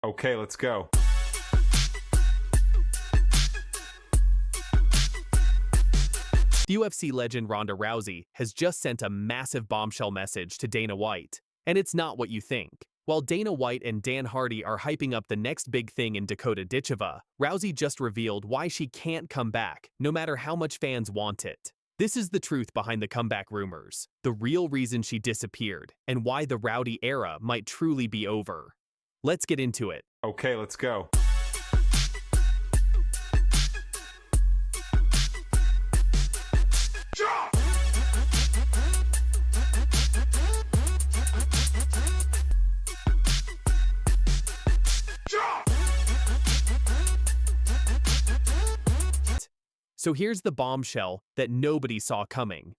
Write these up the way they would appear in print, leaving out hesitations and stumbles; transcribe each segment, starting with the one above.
Okay, let's go. UFC legend Ronda Rousey has just sent a massive bombshell message to Dana White. And it's not what you think. While Dana White and Dan Hardy are hyping up the next big thing in Dakota Ditcheva, Rousey just revealed why she can't come back, no matter how much fans want it. This is the truth behind the comeback rumors, the real reason she disappeared, and why the Rowdy era might truly be over. Let's get into it. Okay, let's go. So here's the bombshell that nobody saw coming.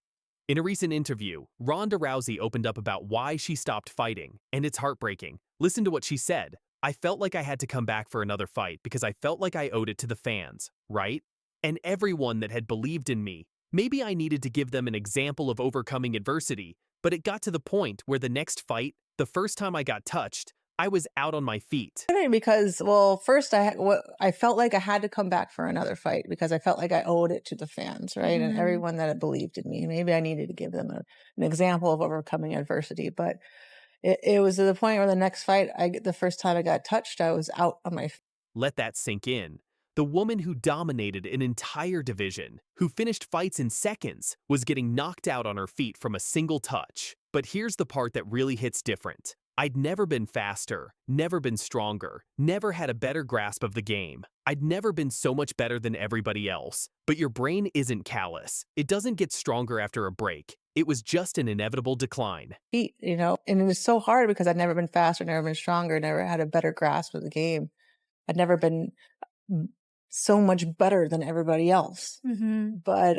In a recent interview, Ronda Rousey opened up about why she stopped fighting, and it's heartbreaking. Listen to what she said. "I felt like I had to come back for another fight because I felt like I owed it to the fans, right? And everyone that had believed in me. Maybe I needed to give them an example of overcoming adversity, but it got to the point where the next fight, the first time I got touched, I was out on my feet." Because, well, first I felt like I had to come back for another fight because I felt like I owed it to the fans, right? And everyone that had believed in me. Maybe I needed to give them an example of overcoming adversity. But it was to the point where the next fight, the first time I got touched, I was out on my feet. Let that sink in. The woman who dominated an entire division, who finished fights in seconds, was getting knocked out on her feet from a single touch. But here's the part that really hits different. I'd never been faster, never been stronger, never had a better grasp of the game. I'd never been so much better than everybody else. But your brain isn't callous. It doesn't get stronger after a break. It was just an inevitable decline. And it was so hard because I'd never been faster, never been stronger, never had a better grasp of the game. I'd never been so much better than everybody else. But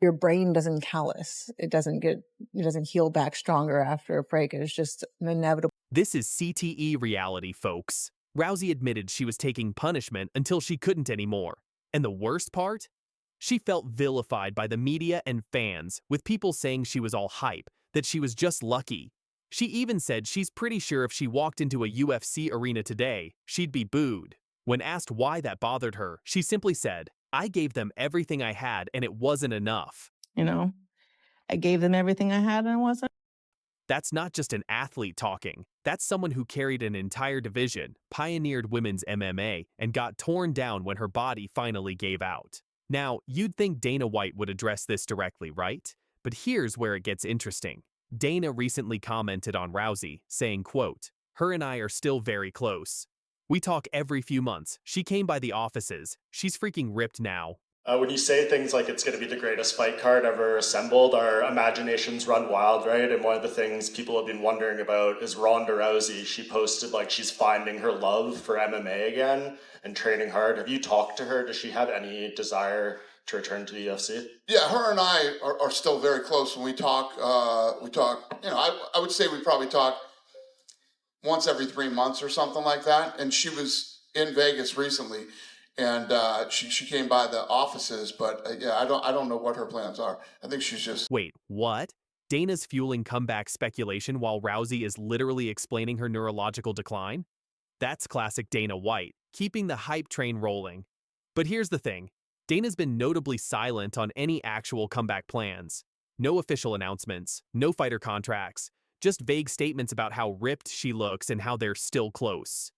your brain doesn't callous. It doesn't heal back stronger after a break. It's just an inevitable. This is CTE reality, folks. Rousey admitted she was taking punishment until she couldn't anymore. And the worst part? She felt vilified by the media and fans, with people saying she was all hype, that she was just lucky. She even said she's pretty sure if she walked into a UFC arena today, she'd be booed. When asked why that bothered her, she simply said, "I gave them everything I had and it wasn't enough." I gave them everything I had and it wasn't. That's not just an athlete talking. That's someone who carried an entire division, pioneered women's MMA, and got torn down when her body finally gave out. Now, you'd think Dana White would address this directly, right? But here's where it gets interesting. Dana recently commented on Rousey, saying, quote, "Her and I are still very close. We talk every few months. She came by the offices. She's freaking ripped now." When you say things like it's going to be the greatest fight card ever assembled, our imaginations run wild, right? And one of the things people have been wondering about is Ronda Rousey. She posted like she's finding her love for MMA again and training hard. Have you talked to her? Does she have any desire to return to the UFC? Yeah, her and I are still very close when we talk. I would say we probably talk once every 3 months or something like that. And she was in Vegas recently, and she came by the offices. But I don't know what her plans are. I think she's just. Wait, what? Dana's fueling comeback speculation while Rousey is literally explaining her neurological decline? That's classic Dana White, keeping the hype train rolling. But here's the thing. Dana's been notably silent on any actual comeback plans. No official announcements, no fighter contracts, just vague statements about how ripped she looks and how they're still close.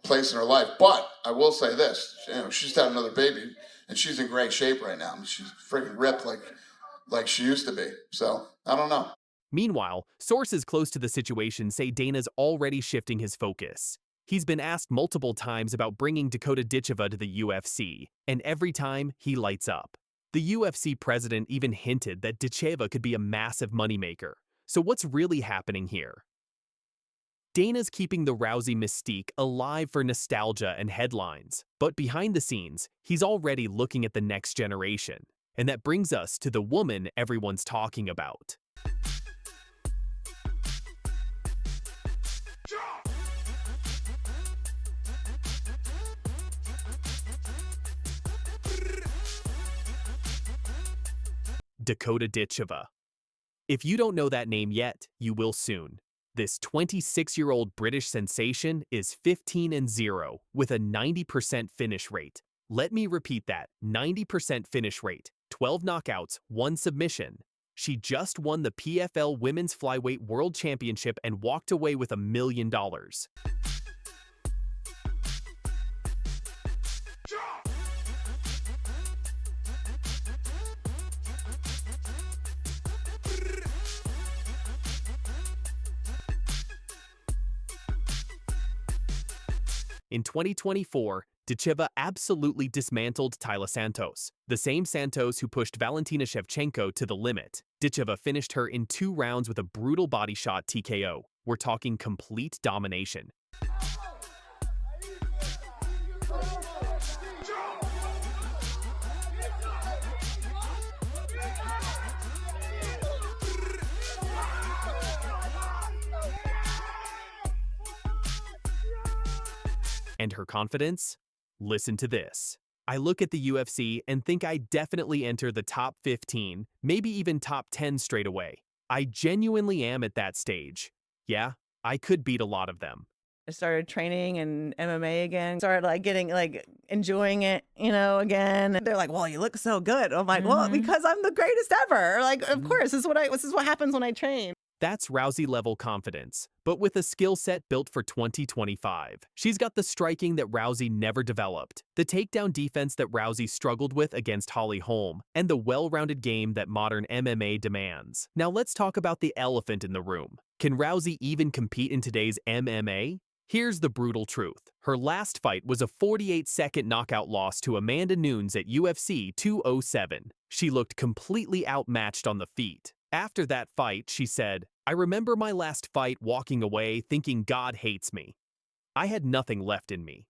Place in her life. But I will say this, she's had another baby and she's in great shape right now. She's freaking ripped like she used to be. So I don't know. Meanwhile, sources close to the situation say Dana's already shifting his focus. He's been asked multiple times about bringing Dakota Ditcheva to the UFC, and every time he lights up. The UFC president even hinted that Ditcheva could be a massive moneymaker. So what's really happening here? Dana's keeping the Rousey mystique alive for nostalgia and headlines, but behind the scenes, he's already looking at the next generation. And that brings us to the woman everyone's talking about. Dakota Ditcheva. If you don't know that name yet, you will soon. This 26-year-old British sensation is 15-0 with a 90% finish rate. Let me repeat that, 90% finish rate, 12 knockouts, 1 submission. She just won the PFL Women's Flyweight World Championship and walked away with $1 million. In 2024, Ditcheva absolutely dismantled Taila Santos, the same Santos who pushed Valentina Shevchenko to the limit. Ditcheva finished her in 2 rounds with a brutal body shot TKO. We're talking complete domination. And her confidence? Listen to this. I look at the UFC and think I definitely enter the top 15, maybe even top 10 straight away. I genuinely am at that stage. Yeah, I could beat a lot of them. I started training in MMA again. Started enjoying it, again. And they're like, "Well, you look so good." I'm like, "Well, because I'm the greatest ever." Of course, this is what happens when I train. That's Rousey-level confidence, but with a skill set built for 2025. She's got the striking that Rousey never developed, the takedown defense that Rousey struggled with against Holly Holm, and the well-rounded game that modern MMA demands. Now let's talk about the elephant in the room. Can Rousey even compete in today's MMA? Here's the brutal truth. Her last fight was a 48-second knockout loss to Amanda Nunes at UFC 207. She looked completely outmatched on the feet. After that fight, she said, "I remember my last fight walking away thinking God hates me. I had nothing left in me."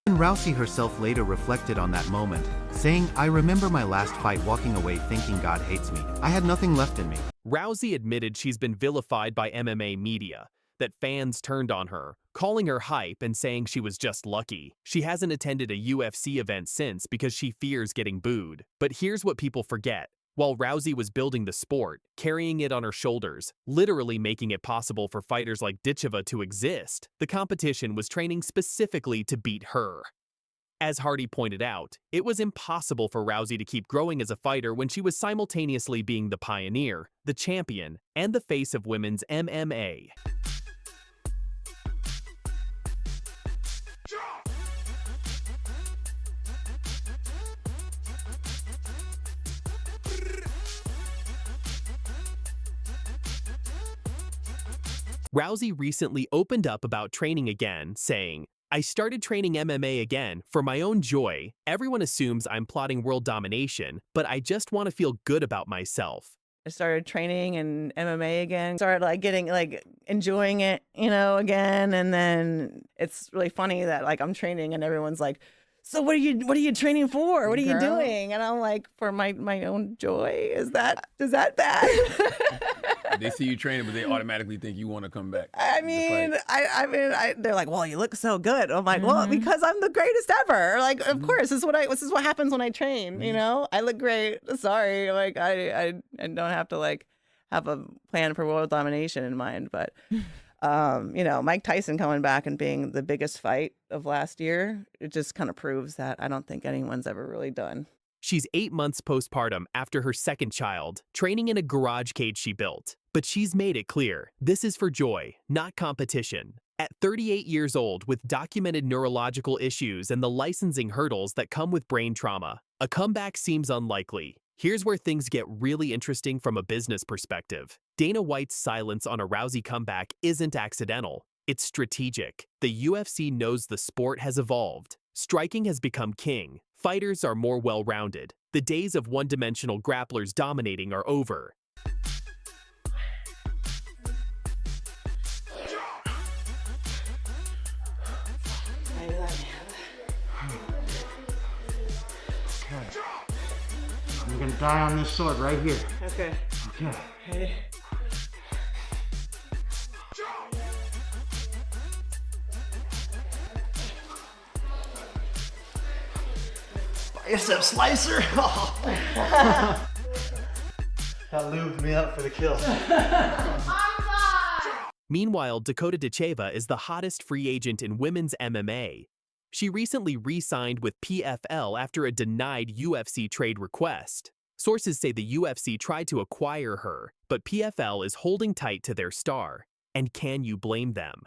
And Rousey herself later reflected on that moment, saying, "I remember my last fight walking away thinking God hates me. I had nothing left in me." Rousey admitted she's been vilified by MMA media, that fans turned on her, calling her hype and saying she was just lucky. She hasn't attended a UFC event since because she fears getting booed. But here's what people forget. While Rousey was building the sport, carrying it on her shoulders, literally making it possible for fighters like Ditcheva to exist, the competition was training specifically to beat her. As Hardy pointed out, it was impossible for Rousey to keep growing as a fighter when she was simultaneously being the pioneer, the champion, and the face of women's MMA. Rousey recently opened up about training again, saying, "I started training MMA again for my own joy. Everyone assumes I'm plotting world domination, but I just want to feel good about myself." I started training in MMA again. Started enjoying it, again. And then it's really funny that I'm training and everyone's like, "So what are you training for? What are you doing?" And I'm like, "For my own joy." Is that bad? They see you training, but they automatically think you want to come back. They're like, "Well, you look so good." I'm like, "Well, because I'm the greatest ever." Of course, this is what happens when I train. I look great. Sorry, I don't have to have a plan for world domination in mind, but. Mike Tyson coming back and being the biggest fight of last year, it just kind of proves that I don't think anyone's ever really done. She's 8 months postpartum after her second child, training in a garage cage she built. But she's made it clear, this is for joy, not competition. At 38 years old, with documented neurological issues and the licensing hurdles that come with brain trauma, a comeback seems unlikely. Here's where things get really interesting from a business perspective. Dana White's silence on a Rousey comeback isn't accidental. It's strategic. The UFC knows the sport has evolved. Striking has become king. Fighters are more well-rounded. The days of one-dimensional grapplers dominating are over. You're gonna die on this sword right here. Okay. Okay. Bicep slicer. That lubed me up for the kill. Meanwhile, Dakota Ditcheva is the hottest free agent in women's MMA. She recently re-signed with PFL after a denied UFC trade request. Sources say the UFC tried to acquire her, but PFL is holding tight to their star. And can you blame them?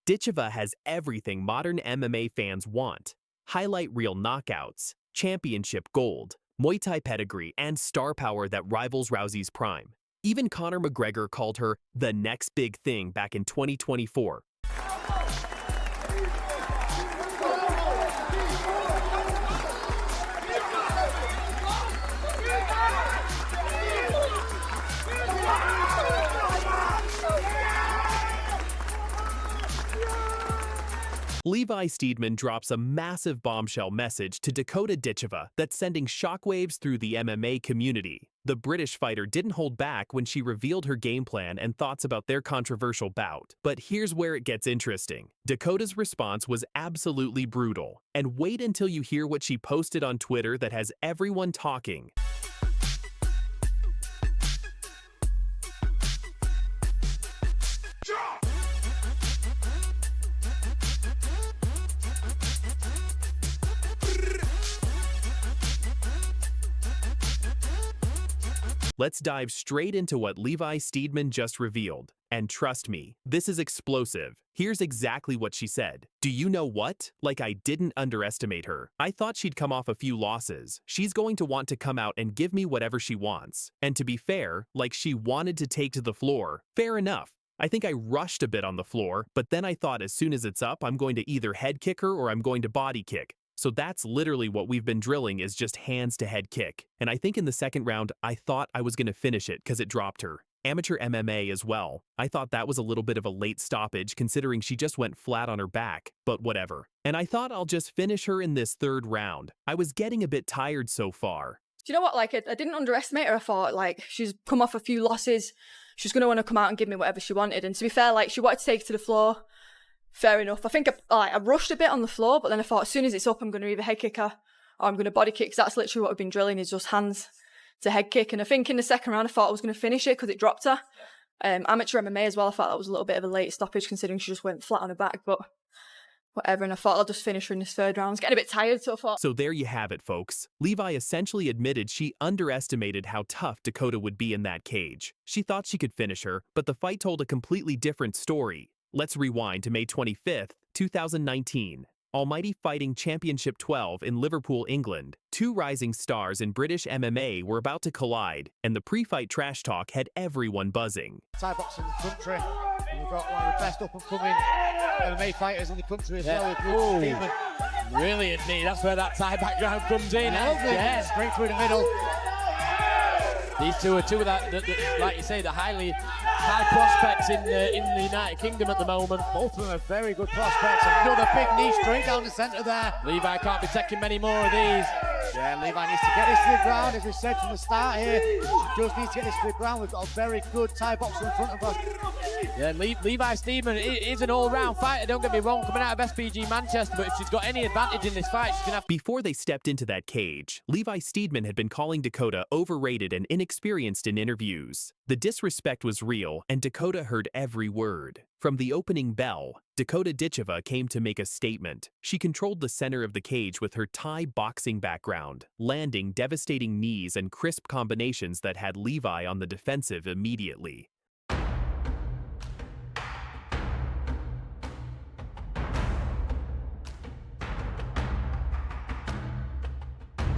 Ditcheva has everything modern MMA fans want. Highlight reel knockouts, championship gold, Muay Thai pedigree, and star power that rivals Rousey's prime. Even Conor McGregor called her the next big thing back in 2024. Levi Stemann drops a massive bombshell message to Dakota Ditcheva that's sending shockwaves through the MMA community. The British fighter didn't hold back when she revealed her game plan and thoughts about their controversial bout. But here's where it gets interesting. Dakota's response was absolutely brutal. And wait until you hear what she posted on Twitter that has everyone talking. Let's dive straight into what Levi Stemann just revealed. And trust me, this is explosive. Here's exactly what she said. Do you know what? Like, I didn't underestimate her. I thought she'd come off a few losses. She's going to want to come out and give me whatever she wants. And to be fair, like, she wanted to take to the floor. Fair enough. I think I rushed a bit on the floor, but then I thought as soon as it's up, I'm going to either head kick her or I'm going to body kick. So that's literally what we've been drilling, is just hands to head kick. And I think in the second round, I thought I was going to finish it because it dropped her. Amateur MMA as well. I thought that was a little bit of a late stoppage considering she just went flat on her back, but whatever. And I thought I'll just finish her in this third round. I was getting a bit tired so far. Do you know what, like, I didn't underestimate her. I thought, like, she's come off a few losses. She's going to want to come out and give me whatever she wanted. And to be fair, like, she wanted to take it to the floor. Fair enough. I think I rushed a bit on the floor, but then I thought as soon as it's up, I'm going to either head kick her or I'm going to body kick, because that's literally what we've been drilling, is just hands to head kick. And I think in the second round, I thought I was going to finish it because it dropped her. Amateur MMA as well, I thought that was a little bit of a late stoppage considering she just went flat on her back, but whatever. And I thought I'll just finish her in this third round. I was getting a bit tired so far. So there you have it, folks. Levi essentially admitted she underestimated how tough Dakota would be in that cage. She thought she could finish her, but the fight told a completely different story. Let's rewind to May 25th, 2019. Almighty Fighting Championship 12 in Liverpool, England. Two rising stars in British MMA were about to collide, and the pre-fight trash talk had everyone buzzing. Thai boxing in the country. And we've got one of the best up-and-coming MMA fighters in the country as well. Stemann. Brilliant knee. That's where that Thai background comes in. Yeah, straight through the middle. These two are two of that, like you say, the high prospects in the United Kingdom at the moment. Both of them are very good prospects. Another big knee straight down the centre there. Levi can't be taking many more of these. Yeah, Levi needs to get this to the ground, as we said from the start here. She does need to get this to the ground. We've got a very good Thai boxer in front of us. Yeah, Levi Stemann is an all-round fighter, don't get me wrong, coming out of SPG Manchester, but if she's got any advantage in this fight, she's going to have... Before they stepped into that cage, Levi Stemann had been calling Dakota overrated and inexperienced in interviews. The disrespect was real, and Dakota heard every word. From the opening bell, Dakota Ditcheva came to make a statement. She controlled the center of the cage with her Thai boxing background, landing devastating knees and crisp combinations that had Levi on the defensive immediately.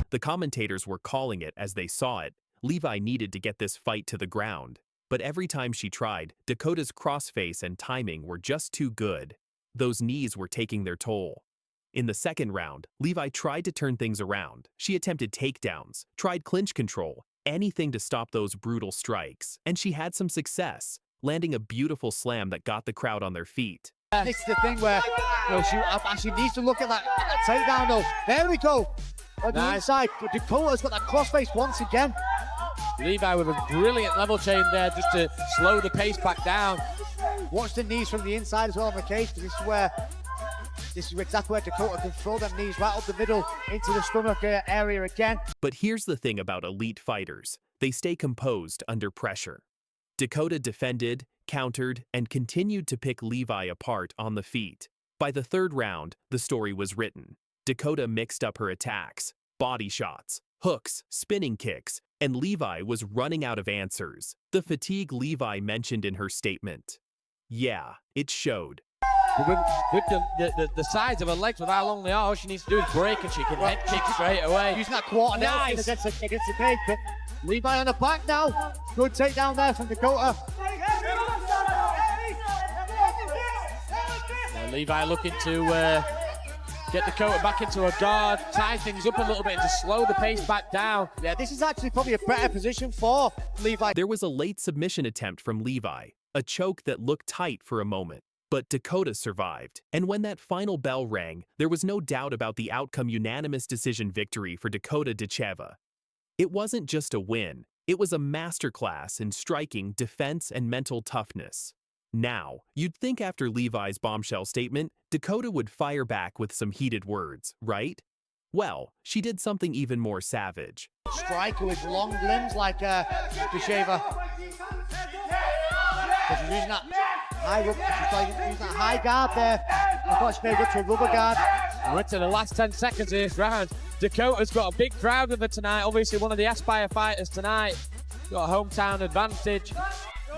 The commentators were calling it as they saw it. Levi needed to get this fight to the ground. But every time she tried, Dakota's crossface and timing were just too good. Those knees were taking their toll. In the second round, Levi tried to turn things around. She attempted takedowns, tried clinch control, anything to stop those brutal strikes. And she had some success, landing a beautiful slam that got the crowd on their feet. This is the thing where she needs to look at that takedown though. There we go. On the inside, Dakota's got that crossface once again. Levi with a brilliant level chain there just to slow the pace back down. Watch the knees from the inside as well on the cage, because this is exactly where Dakota can throw them knees right up the middle into the stomach area again. But here's the thing about elite fighters. They stay composed under pressure. Dakota defended, countered, and continued to pick Levi apart on the feet. By the third round, the story was written. Dakota mixed up her attacks, body shots, hooks, spinning kicks, and Levi was running out of answers. The fatigue Levi mentioned in her statement. Yeah, it showed. With the size of her legs, with how long they are, all she needs to do is break and she can head kick straight away. Using that quarter now against the cage, but Levi on the back now. Good takedown there from Dakota. Levi looking to get Dakota back into a guard, tie things up a little bit and to slow the pace back down. Yeah, this is actually probably a better position for Levi. There was a late submission attempt from Levi, a choke that looked tight for a moment. But Dakota survived, and when that final bell rang, there was no doubt about the outcome: unanimous decision victory for Dakota Ditcheva. It wasn't just a win, it was a masterclass in striking, defense, and mental toughness. Now, you'd think after Levi's bombshell statement, Dakota would fire back with some heated words, right? Well, she did something even more savage. Striker with long limbs like Ditcheva. She's using that high guard there. I thought she made it to a rubber guard. We're to the last 10 seconds of this round. Dakota's got a big crowd with her tonight. Obviously one of the Aspire fighters tonight. Got a hometown advantage.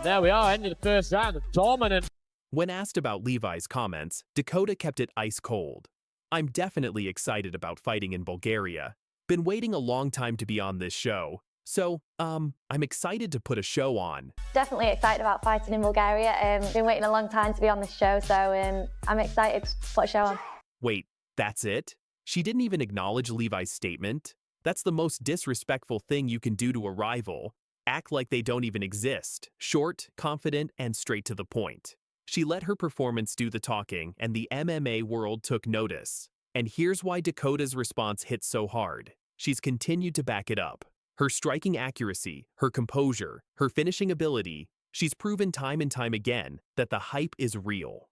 There we are, ending the first round. Dominant. When asked about Levi's comments, Dakota kept it ice cold. I'm definitely excited about fighting in Bulgaria. Been waiting a long time to be on this show. So, I'm excited to put a show on. Definitely excited about fighting in Bulgaria. Been waiting a long time to be on this show, so I'm excited to put a show on. Wait, that's it? She didn't even acknowledge Levi's statement? That's the most disrespectful thing you can do to a rival. Act like they don't even exist. Short, confident, and straight to the point. She let her performance do the talking, and the MMA world took notice. And here's why Dakota's response hit so hard. She's continued to back it up. Her striking accuracy, her composure, her finishing ability, she's proven time and time again that the hype is real.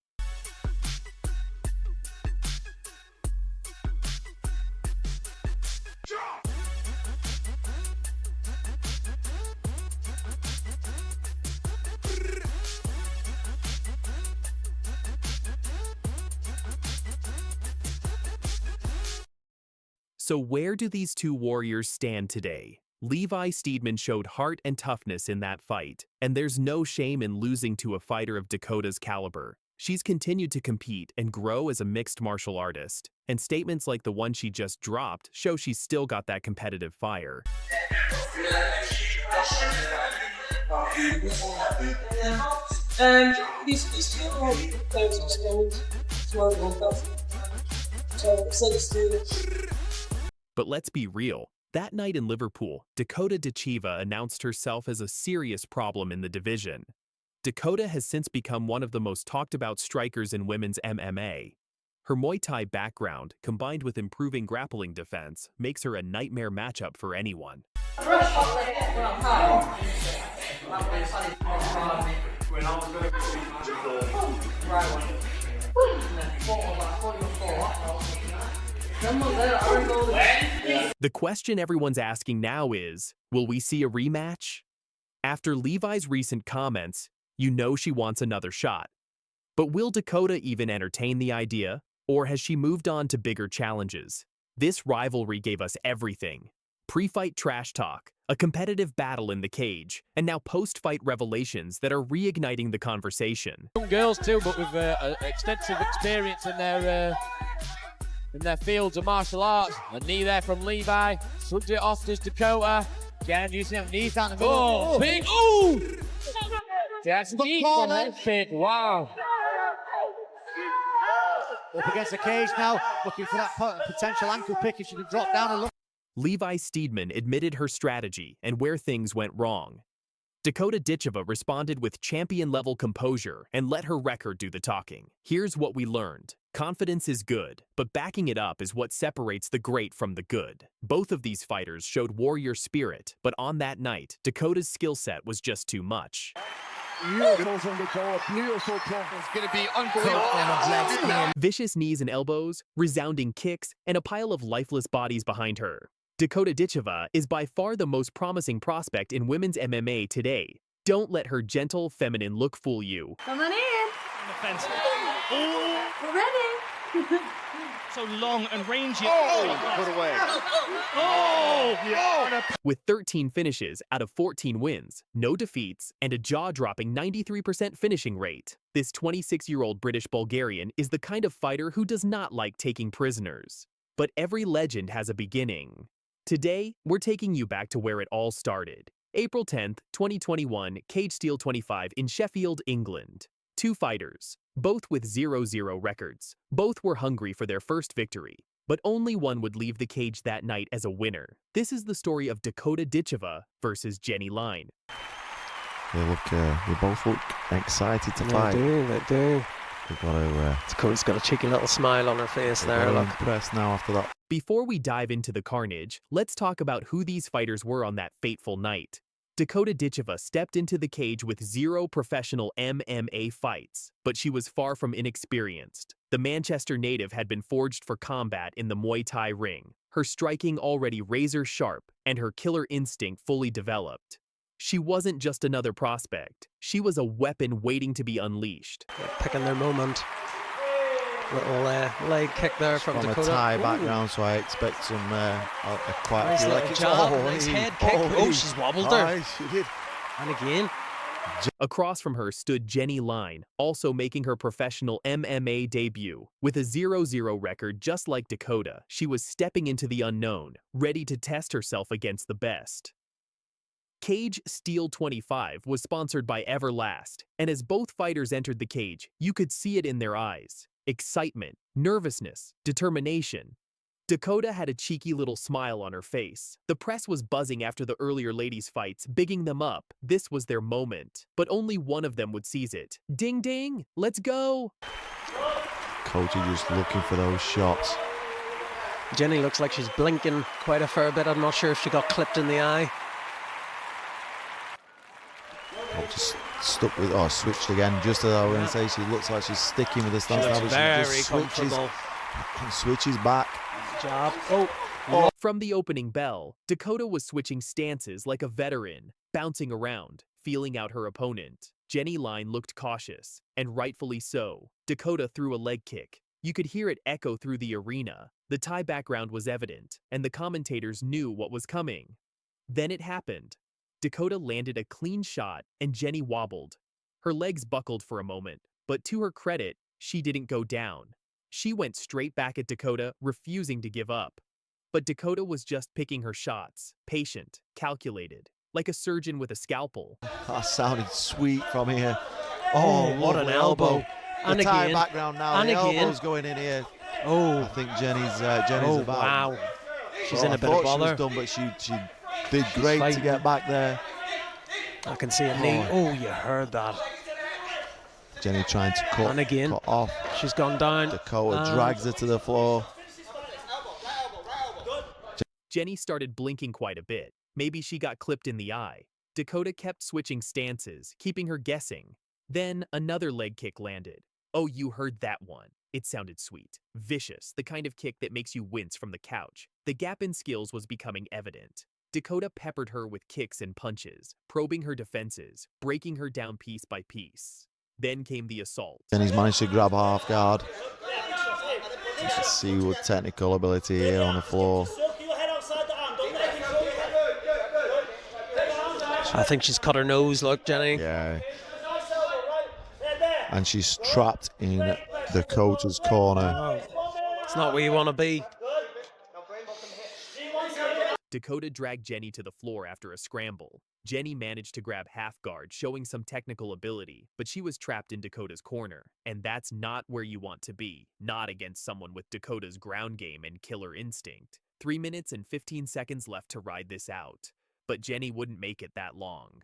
So where do these two warriors stand today? Levi Stemann showed heart and toughness in that fight, and there's no shame in losing to a fighter of Dakota's caliber. She's continued to compete and grow as a mixed martial artist, and statements like the one she just dropped show she's still got that competitive fire. But let's be real. That night in Liverpool, Dakota Ditcheva announced herself as a serious problem in the division. Dakota has since become one of the most talked about strikers in women's MMA. Her Muay Thai background, combined with improving grappling defense, makes her a nightmare matchup for anyone. The question everyone's asking now is, will we see a rematch? After Levi's recent comments, you know she wants another shot. But will Dakota even entertain the idea, or has she moved on to bigger challenges? This rivalry gave us everything. Pre-fight trash talk, a competitive battle in the cage, and now post-fight revelations that are reigniting the conversation. Young girls too, but with extensive experience in their fields of martial arts. A knee there from Levi, slugged it off to Dakota. Again, using them knees down the middle. Oh, big, ooh! That's deep from that pick, wow. Up against the cage now, looking for that potential ankle pick if she can drop down and look. Levi Stemann admitted her strategy and where things went wrong. Dakota Ditcheva responded with champion-level composure and let her record do the talking. Here's what we learned. Confidence is good, but backing it up is what separates the great from the good. Both of these fighters showed warrior spirit, but on that night, Dakota's skill set was just too much. Beautiful from Dakota, beautiful. It's going to be unbelievable. Vicious knees and elbows, resounding kicks, and a pile of lifeless bodies behind her. Dakota Ditcheva is by far the most promising prospect in women's MMA today. Don't let her gentle, feminine look fool you. Come on in. On the fence. Oh! We're ready. So long and rangy. Oh! Put away. Oh! Yeah. With 13 finishes out of 14 wins, no defeats, and a jaw-dropping 93% finishing rate, this 26-year-old British Bulgarian is the kind of fighter who does not like taking prisoners. But every legend has a beginning. Today, we're taking you back to where it all started. April 10th, 2021, Cage Steel 25 in Sheffield, England. Two fighters, both with 0-0 records. Both were hungry for their first victory, but only one would leave the cage that night as a winner. This is the story of Dakota Ditcheva versus Jenny Line. They both look excited to fight. They do. They've got to, Dakota's got a cheeky little smile on her face there. Look. Impressed now after that. Before we dive into the carnage, let's talk about who these fighters were on that fateful night. Dakota Ditcheva stepped into the cage with 0 professional MMA fights, but she was far from inexperienced. The Manchester native had been forged for combat in the Muay Thai ring, her striking already razor-sharp and her killer instinct fully developed. She wasn't just another prospect. She was a weapon waiting to be unleashed. They're picking their moment. Little leg kick there from Dakota. From a Thai background, so I expect some quite nice a little jab, nice head kick. She's wobbled her. She did. And again. Across from her stood Jenny Line, also making her professional MMA debut. With a 0-0 record just like Dakota, she was stepping into the unknown, ready to test herself against the best. Cage Steel 25 was sponsored by Everlast, and as both fighters entered the cage, you could see it in their eyes. Excitement, nervousness, determination. Dakota had a cheeky little smile on her face. The press was buzzing after the earlier ladies' fights, bigging them up. This was their moment, but only one of them would seize it. Ding ding, let's go! Coach is just looking for those shots. Jenny looks like she's blinking quite a fair bit. I'm not sure if she got clipped in the eye. Just stuck with, switched again, just as I was going to say, she looks like she's sticking with the stance. She looks very comfortable. Switches back. Job. From the opening bell, Dakota was switching stances like a veteran, bouncing around, feeling out her opponent. Jenny Line looked cautious, and rightfully so. Dakota threw a leg kick. You could hear it echo through the arena. The Thai background was evident, and the commentators knew what was coming. Then it happened. Dakota landed a clean shot, and Jenny wobbled. Her legs buckled for a moment, but to her credit, she didn't go down. She went straight back at Dakota, refusing to give up. But Dakota was just picking her shots, patient, calculated, like a surgeon with a scalpel. That sounded sweet from here. Oh, what an elbow. And the Thai background now, and the elbow's going in here. Oh, I think Jenny's about. Wow. She's in a bit of bother. She was done, but she did great to get back there. I can see a knee. Oh, you heard that. Jenny trying to cut, and again, cut off. She's gone down. Dakota drags her to the floor. Jenny started blinking quite a bit. Maybe she got clipped in the eye. Dakota kept switching stances, keeping her guessing. Then another leg kick landed. Oh, you heard that one. It sounded sweet, vicious, the kind of kick that makes you wince from the couch. The gap in skills was becoming evident. Dakota peppered her with kicks and punches, probing her defenses, breaking her down piece by piece. Then came the assault. Jenny's managed to grab half guard. You can see with technical ability here on the floor. I think she's cut her nose, look, Jenny. Yeah. And she's trapped in Dakota's corner. It's not where you want to be. Dakota dragged Jenny to the floor after a scramble. Jenny managed to grab half guard, showing some technical ability, but she was trapped in Dakota's corner, and that's not where you want to be, not against someone with Dakota's ground game and killer instinct. 3 minutes and 15 seconds left to ride this out, but Jenny wouldn't make it that long.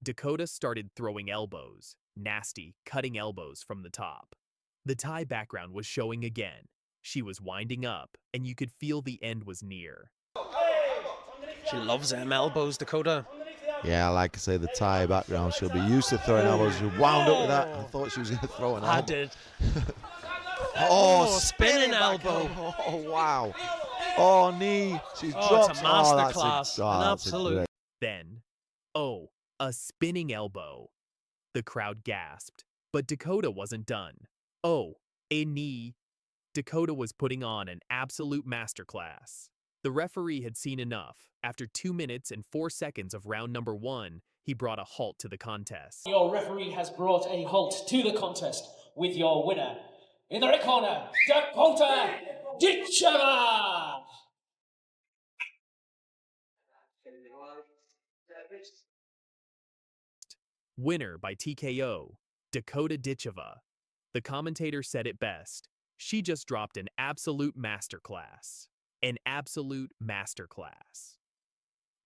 Dakota started throwing elbows, nasty, cutting elbows from the top. The Thai background was showing again. She was winding up, and you could feel the end was near. She loves them elbows, Dakota. Yeah, like I say, the Thai background, she'll be used to throwing elbows. She wound up with that. I thought she was going to throw an elbow. I did. Spinning elbow. Oh, wow. Oh, knee. She's dropped. It's a masterclass. An absolute. Then, A spinning elbow. The crowd gasped, but Dakota wasn't done. Oh, a knee. Dakota was putting on an absolute masterclass. The referee had seen enough. After 2 minutes and 4 seconds of round number 1, he brought a halt to the contest. Your referee has brought a halt to the contest with your winner. In the red corner, Dakota Ditcheva! Winner by TKO, Dakota Ditcheva. The commentator said it best. She just dropped an absolute masterclass. An absolute masterclass.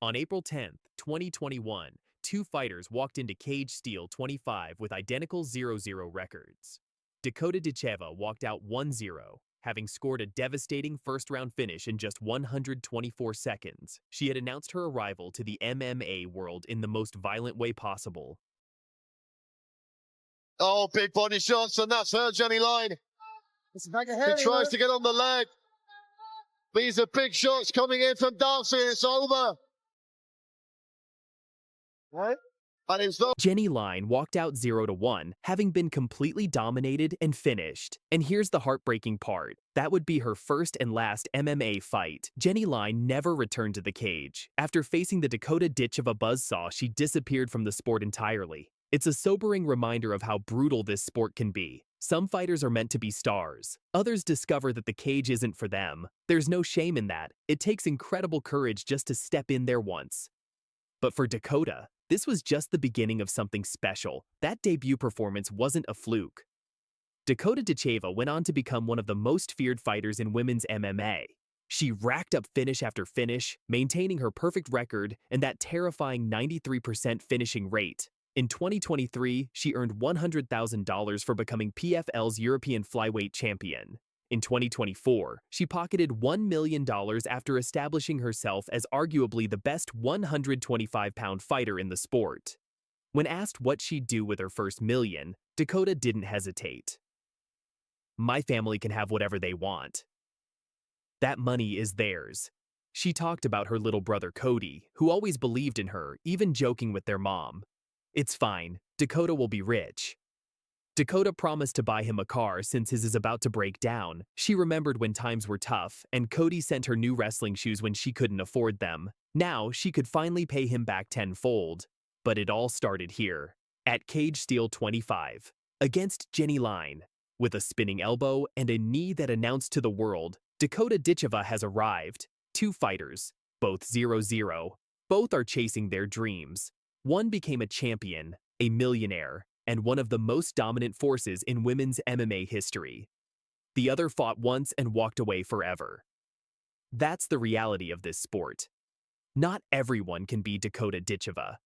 On April 10th, 2021, 2 fighters walked into Cage Steel 25 with identical 0-0 records. Dakota Ditcheva walked out 1-0, having scored a devastating first-round finish in just 124 seconds. She had announced her arrival to the MMA world in the most violent way possible. Oh, big body shots, and that's her, Jenny Line. He tries to get on the leg. These are big shots coming in from Darcy. It's over. Right? And it's the Jenny Line walked out 0-1, having been completely dominated and finished. And here's the heartbreaking part. That would be her first and last MMA fight. Jenny Line never returned to the cage. After facing the Dakota Ditcheva buzzsaw, she disappeared from the sport entirely. It's a sobering reminder of how brutal this sport can be. Some fighters are meant to be stars. Others discover that the cage isn't for them. There's no shame in that. It takes incredible courage just to step in there once. But for Dakota, this was just the beginning of something special. That debut performance wasn't a fluke. Dakota Ditcheva went on to become one of the most feared fighters in women's MMA. She racked up finish after finish, maintaining her perfect record and that terrifying 93% finishing rate. In 2023, she earned $100,000 for becoming PFL's European flyweight champion. In 2024, she pocketed $1 million after establishing herself as arguably the best 125-pound fighter in the sport. When asked what she'd do with her first million, Dakota didn't hesitate. "My family can have whatever they want. That money is theirs." She talked about her little brother Cody, who always believed in her, even joking with their mom. "It's fine, Dakota will be rich." Dakota promised to buy him a car since his is about to break down. She remembered when times were tough, and Cody sent her new wrestling shoes when she couldn't afford them. Now, she could finally pay him back tenfold. But it all started here, at Cage Steel 25, against Jenny Line. With a spinning elbow and a knee that announced to the world, Dakota Ditcheva has arrived. 2 fighters, both 0-0. Both are chasing their dreams. One became a champion, a millionaire, and one of the most dominant forces in women's MMA history. The other fought once and walked away forever. That's the reality of this sport. Not everyone can be Dakota Ditcheva.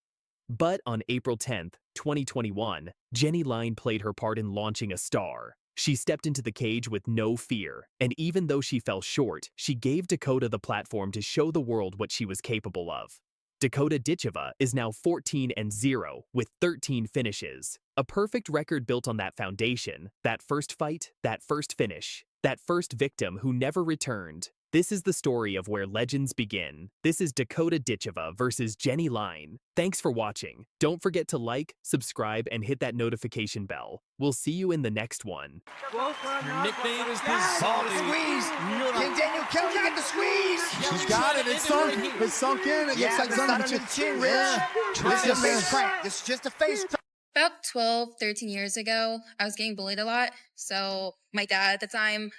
But on April 10th, 2021, Jenny Line played her part in launching a star. She stepped into the cage with no fear, and even though she fell short, she gave Dakota the platform to show the world what she was capable of. Dakota Ditcheva is now 14-0 with 13 finishes. A perfect record built on that foundation, that first fight, that first finish, that first victim who never returned. This is the story of where legends begin. This is Dakota Ditcheva versus Jenny Line. Thanks for watching. Don't forget to like, subscribe, and hit that notification bell. We'll see you in the next one. Your nickname is the Zombie. Squeeze. Can Daniel Kelly get the squeeze? She's got it. It's sunk in. It looks like it's not under the chin, Rich. This is a face crack. This is just a face crack. About 12, 13 years ago, I was getting bullied a lot. So my dad at the time,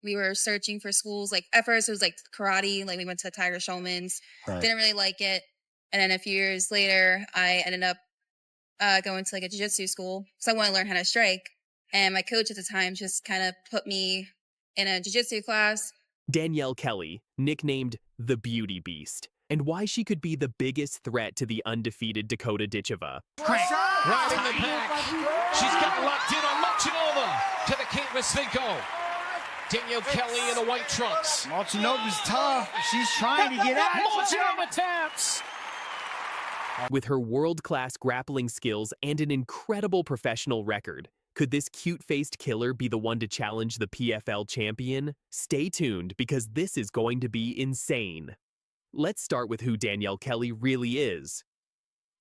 we were searching for schools. Like at first it was like karate, like we went to Tiger Showman's. Right. Didn't really like it. And then a few years later, I ended up going to like a jiu-jitsu school. So I wanted to learn how to strike. And my coach at the time just kind of put me in a jiu-jitsu class. Danielle Kelly, nicknamed the Beauty Beast, and why she could be the biggest threat to the undefeated Dakota Ditcheva. Right in the back. She's got locked in on marching over to the canvas they go. Danielle Kelly in the white trunks. Martinova's tough. She's trying to get out. Martinova taps. With her world-class grappling skills and an incredible professional record, could this cute-faced killer be the one to challenge the PFL champion? Stay tuned because this is going to be insane. Let's start with who Danielle Kelly really is.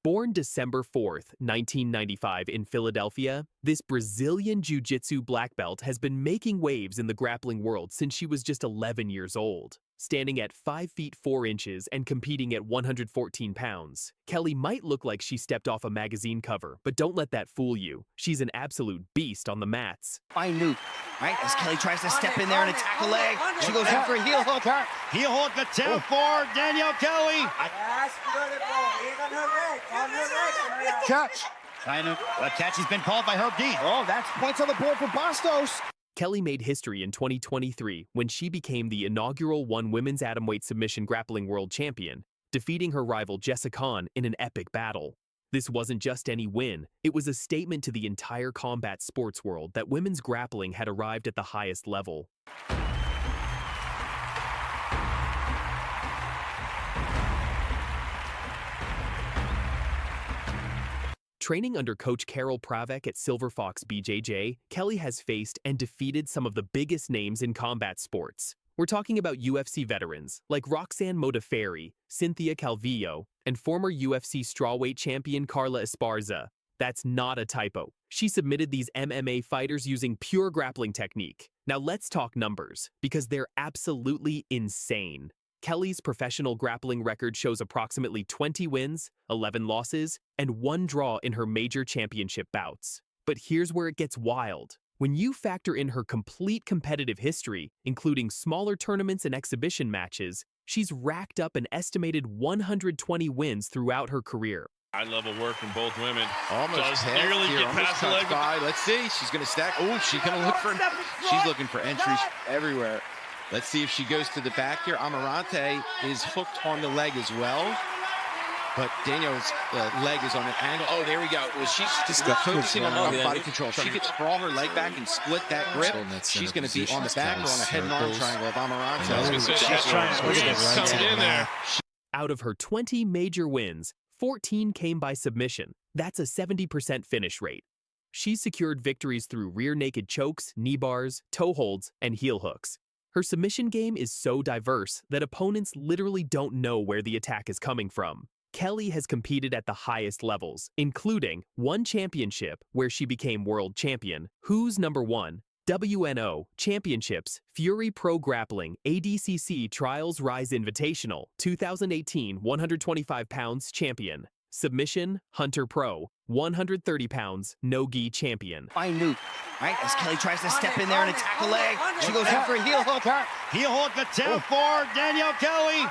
Born December 4th, 1995 in Philadelphia, this Brazilian jiu-jitsu black belt has been making waves in the grappling world since she was just 11 years old. Standing at 5 feet 4 inches and competing at 114 pounds, Kelly might look like she stepped off a magazine cover, but don't let that fool you. She's an absolute beast on the mats. I knew, right? As Kelly tries to step in there and attack a leg, she goes in for a heel hook. Heel hook attempt for Danielle Kelly. Catch. A catch has been called by Herb Dean. Oh, that's points on the board for Bastos. Kelly made history in 2023 when she became the inaugural one women's atomweight submission grappling world champion, defeating her rival Jessica Kahn in an epic battle. This wasn't just any win, it was a statement to the entire combat sports world that women's grappling had arrived at the highest level. Training under coach Carol Pravec at Silver Fox BJJ, Kelly has faced and defeated some of the biggest names in combat sports. We're talking about UFC veterans like Roxanne Modafferi, Cynthia Calvillo, and former UFC strawweight champion Carla Esparza. That's not a typo. She submitted these MMA fighters using pure grappling technique. Now let's talk numbers, because they're absolutely insane. Kelly's professional grappling record shows approximately 20 wins, 11 losses, and 1 draw in her major championship bouts. But here's where it gets wild. When you factor in her complete competitive history, including smaller tournaments and exhibition matches, she's racked up an estimated 120 wins throughout her career. High-level work from both women. Almost nearly get past the leg. By. Let's see. She's going to stack. Oh, she's going to look for. She's looking for entries everywhere. Let's see if she goes to the back here. Amarante is hooked on the leg as well. But Daniel's leg is on an angle. Oh, there we go. Well, she's just focusing on body control. She could sprawl her leg back and split that grip. She's going to be on the back or on a head and arm triangle of Amarante. She's trying to squeeze in there. Out of her 20 major wins, 14 came by submission. That's a 70% finish rate. She's secured victories through rear naked chokes, knee bars, toe holds, and heel hooks. Her submission game is so diverse that opponents literally don't know where the attack is coming from. Kelly has competed at the highest levels, including one championship where she became world champion, Who's Number 1, WNO, Championships, Fury Pro Grappling, ADCC Trials Rise Invitational, 2018 125 pounds champion, Submission, Hunter Pro, 130 pounds, no-gi champion. I knew, right? As Kelly tries to step in there and attack a leg, she goes in for a heel hook. Heel hook attempt for Danielle Kelly.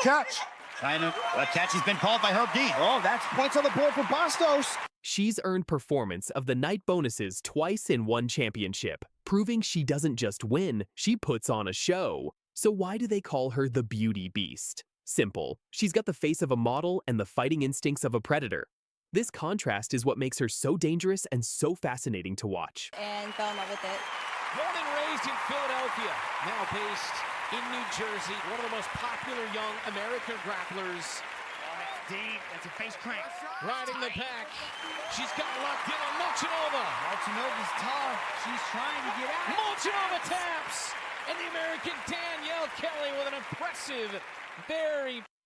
Catch. A catch has been called by Herb Dean. Oh, that's points on the board for Bastos. She's earned performance of the night bonuses twice in one championship, proving she doesn't just win, she puts on a show. So why do they call her the Beauty Beast? Simple. She's got the face of a model and the fighting instincts of a predator. This contrast is what makes her so dangerous and so fascinating to watch. And fell in love with it. Born and raised in Philadelphia, now based in New Jersey, one of the most popular young American grapplers. Deep, that's a face crank. Riding the pack. She's got locked in on Molchanova. Molchanova's tough. She's trying to get out. Molchanova taps. And the American Danielle Kelly with an impressive,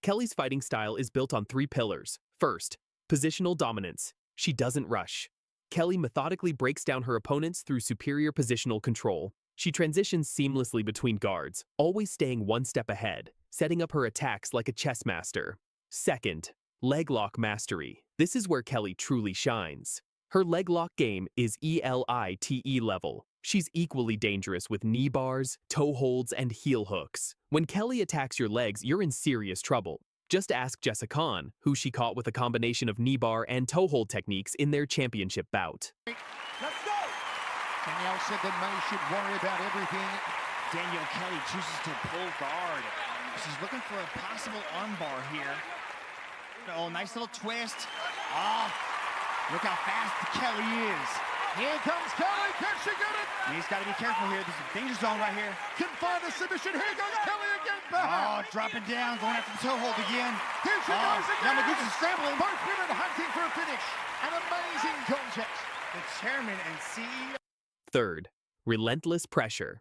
Kelly's fighting style is built on 3 pillars. First, positional dominance. She doesn't rush. Kelly methodically breaks down her opponents through superior positional control. She transitions seamlessly between guards, always staying one step ahead, setting up her attacks like a chess master. Second, leg lock mastery. This is where Kelly truly shines. Her leg lock game is ELITE level. She's equally dangerous with knee bars, toe holds, and heel hooks. When Kelly attacks your legs, you're in serious trouble. Just ask Jessica Kahn, who she caught with a combination of knee bar and toe hold techniques in their championship bout. Let's go! Danielle said that May should worry about everything. Danielle Kelly chooses to pull guard. She's looking for a possible armbar here. Oh, nice little twist. Ah, look how fast Kelly is. Here comes Kelly. Can she get it? He's got to be careful here. This is a danger zone right here. Can find a submission. Here goes Kelly again. Oh, dropping down, going after the toe hold again. Here she goes again. Yamaguchi's scrambling. Both women hunting for a finish. An amazing contest. The chairman and CEO. Third, relentless pressure.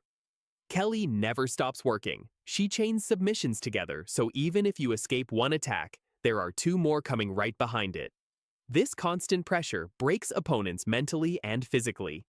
Kelly never stops working. She chains submissions together, so even if you escape one attack, there are 2 more coming right behind it. This constant pressure breaks opponents mentally and physically.